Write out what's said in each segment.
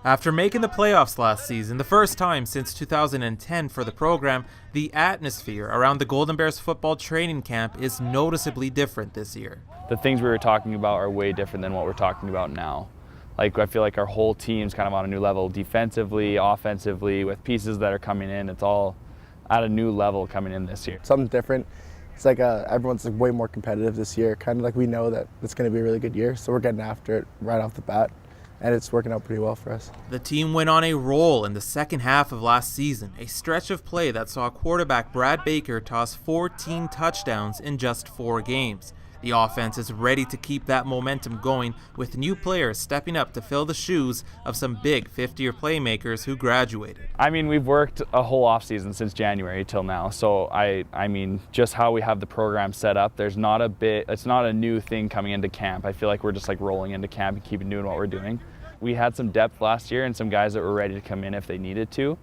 After making the playoffs last season, the first time since 2010 for the program, the atmosphere around the Golden Bears football training camp is noticeably different this year. The things we were talking about are way different than what we're talking about now. Like, I feel like our whole team's kind of on a new level, defensively, offensively, with pieces that are coming in. It's all at a new level coming in this year. Something different. It's like everyone's like way more competitive this year. Kind of like we know that it's going to be a really good year, so we're getting after it right off the bat. And it's working out pretty well for us. The team went on a roll in the second half of last season, a stretch of play that saw quarterback Brad Baker toss 14 touchdowns in just 4 games. The offense is ready to keep that momentum going, with new players stepping up to fill the shoes of some big fifth-year playmakers who graduated. I mean, we've worked a whole offseason since January till now, so I mean, just how we have the program set up, it's not a new thing coming into camp. I feel like we're just like rolling into camp and keeping doing what we're doing. We had some depth last year and some guys that were ready to come in if they needed to,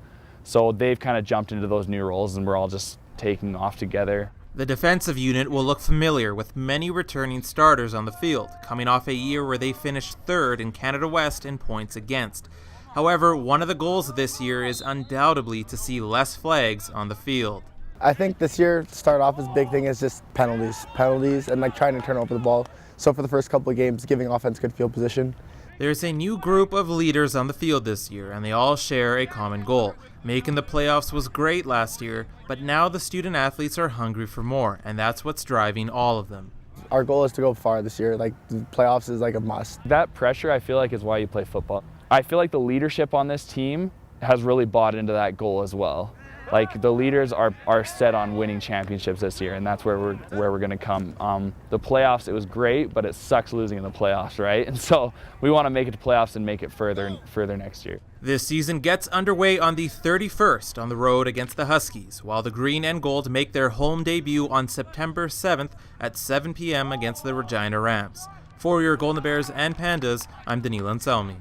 so they've kind of jumped into those new roles and we're all just taking off together. The defensive unit will look familiar with many returning starters on the field, coming off a year where they finished 3rd in Canada West in points against. However, one of the goals this year is undoubtedly to see less flags on the field. I think this year, to start off, his big thing is just penalties, and like trying to turn over the ball. So for the first couple of games, giving offense good field position. There's a new group of leaders on the field this year, and they all share a common goal. Making the playoffs was great last year, but now the student athletes are hungry for more, and that's what's driving all of them. Our goal is to go far this year. Like, the playoffs is like a must. That pressure, I feel like, is why you play football. I feel like the leadership on this team has really bought into that goal as well. Like, the leaders are set on winning championships this year, and that's where we're going to come. The playoffs, it was great, but it sucks losing in the playoffs, right? And so we want to make it to playoffs and make it further next year. This season gets underway on the 31st on the road against the Huskies, while the Green and Gold make their home debut on September 7th at 7 p.m. against the Regina Rams. For your Golden Bears and Pandas, I'm Danilo Anselmi.